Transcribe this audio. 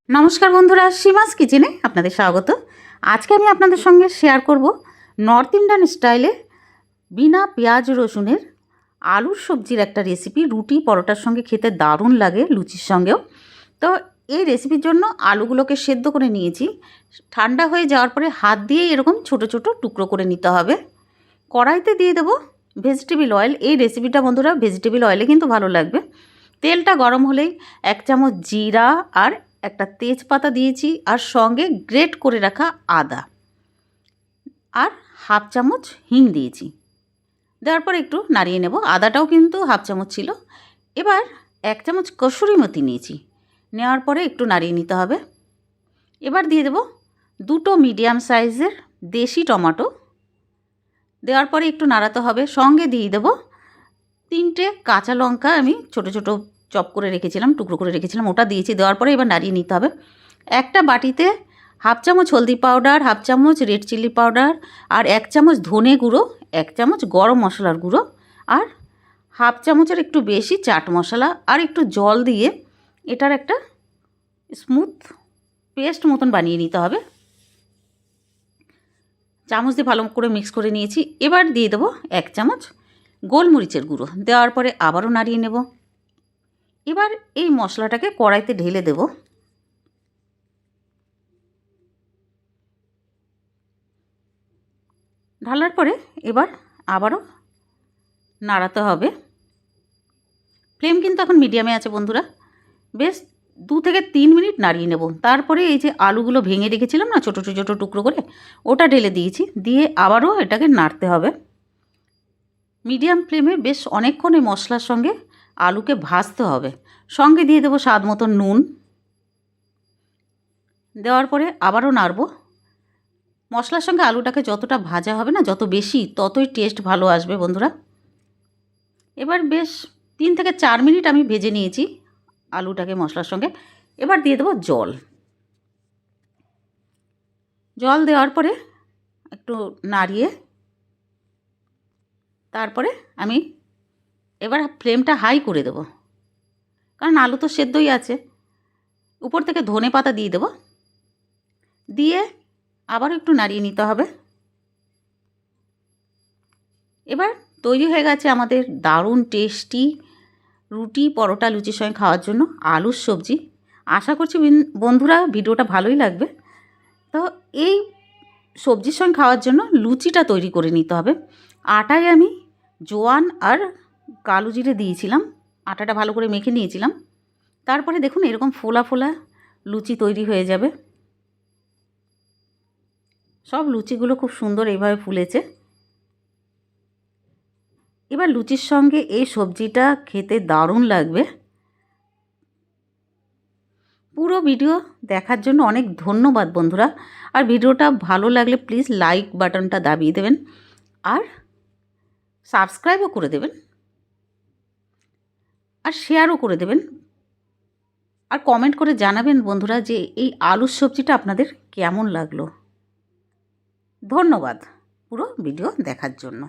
নমস্কার বন্ধুরা, সীমাস কিচেনে আপনাদের স্বাগত। আজকে আমি আপনাদের সঙ্গে শেয়ার করব নর্থ ইন্ডিয়ান স্টাইলে বিনা পেঁয়াজ রসুনের আলুর সবজির একটা রেসিপি। রুটি পরোটার সঙ্গে খেতে দারুণ লাগে, লুচির সঙ্গেও। তো এই রেসিপির জন্য আলুগুলোকে সেদ্ধ করে নিয়েছি। ঠান্ডা হয়ে যাওয়ার পরে হাত দিয়ে এরকম ছোট ছোট টুকরো করে নিতে হবে। কড়াইতে দিয়ে দেবো ভেজিটেবিল অয়েল। এই রেসিপিটা বন্ধুরা ভেজিটেবিল অয়েলে কিন্তু ভালো লাগবে। তেলটা গরম হলেই 1 চামচ জিরা আর একটা তেজপাতা দিয়েছি, আর সঙ্গে গ্রেট করে রাখা আদা আর 1/2 চামচ হিং দিয়েছি। দেওয়ার পর একটু নাড়িয়ে নেব। আদাটাও কিন্তু 1/2 চামচ ছিল। এবার 1 চামচ কসুরি মেথি নিয়েছি, নেওয়ার পরে একটু নাড়িয়ে নিতে হবে। এবার দিয়ে দেব 2টো মিডিয়াম সাইজের দেশি টমেটো। দেওয়ার পরে একটু নাড়াতে হবে। সঙ্গে দিয়ে দেব 3টে কাঁচা লঙ্কা, আমি ছোট ছোট চপ করে রেখেছিলাম, টুকরো করে রেখেছিলাম, ওটা দিয়েছি। দেওয়ার পরে এবার নাড়িয়ে নিতে হবে। একটা বাটিতে 1/2 চামচ হলদি পাউডার, 1/2 চামচ রেড চিলি পাউডার, আর 1 চামচ ধনে গুঁড়ো, 1 চামচ গরম মশলার গুঁড়ো, আর 1/2 চামচের একটু বেশি চাট মশলা, আর একটু জল দিয়ে এটার একটা স্মুথ পেস্ট মতন বানিয়ে নিতে হবে। চামচ দিয়ে ভালো করে মিক্স করে নিয়েছি। এবার দিয়ে দেবো 1 চামচ গোলমরিচের গুঁড়ো। দেওয়ার পরে আবারও নাড়িয়ে নেব। এবার এই মশলাটাকে কড়াইতে ঢেলে দেব। ঢালার পরে এবার আবারও নাড়াতে হবে। ফ্লেম কিন্তু এখন মিডিয়ামে আছে বন্ধুরা। বেশ 2 থেকে 3 মিনিট নাড়িয়ে নেব। তারপরে এই যে আলুগুলো ভেঙে রেখেছিলাম না ছোটো ছোটো টুকরো করে, ওটা ঢেলে দিয়েছি। দিয়ে আবারও এটাকে নাড়তে হবে মিডিয়াম ফ্লেমে। বেশ অনেকক্ষণ এই মশলার সঙ্গে আলুকে ভাজতে হবে। সঙ্গে দিয়ে দেবো স্বাদ মতো নুন। দেওয়ার পরে আবারও নাড়ব। মশলার সঙ্গে আলুটাকে যতটা ভাজা হবে না, যত বেশি ততই টেস্ট ভালো আসবে বন্ধুরা। এবার বেশ 3 থেকে 4 মিনিট আমি ভেজে নিয়েছি আলুটাকে মশলার সঙ্গে। এবার দিয়ে দেবো জল। জল দেওয়ার পরে একটু নাড়িয়ে তারপরে আমি এবার ফ্লেমটা হাই করে দেব, কারণ আলু তো সেদ্ধই আছে। উপর থেকে ধনে পাতা দিয়ে দেব। দিয়ে আবার একটু নাড়িয়ে নিতে হবে। এবার তৈরি হয়ে গেছে আমাদের দারুণ টেস্টি রুটি পরোটা লুচির সঙ্গে খাওয়ার জন্য আলুর সবজি। আশা করছি বন্ধুরা ভিডিওটা ভালোই লাগবে। তো এই সবজির সঙ্গে খাওয়ার জন্য লুচিটা তৈরি করে নিতে হবে। আটায় আমি জোয়ান আর কালো জিরে দিয়েছিলাম, আটাটা ভালো করে মেখে নিয়েছিলাম। তারপরে দেখুন এরকম ফোলা ফোলা লুচি তৈরি হয়ে যাবে। সব লুচিগুলো খুব সুন্দর এইভাবে ফুলেছে। এবার লুচির সঙ্গে এই সবজিটা খেতে দারুণ লাগবে। পুরো ভিডিও দেখার জন্য অনেক ধন্যবাদ বন্ধুরা। আর ভিডিওটা ভালো লাগলে প্লিজ লাইক বাটনটা দাবিয়ে দেবেন, আর সাবস্ক্রাইবও করে দেবেন, আর শেয়ারও করে দেবেন, আর কমেন্ট করে জানাবেন বন্ধুরা যে এই আলুর সবজিটা আপনাদের কেমন লাগলো। ধন্যবাদ পুরো ভিডিও দেখার জন্য।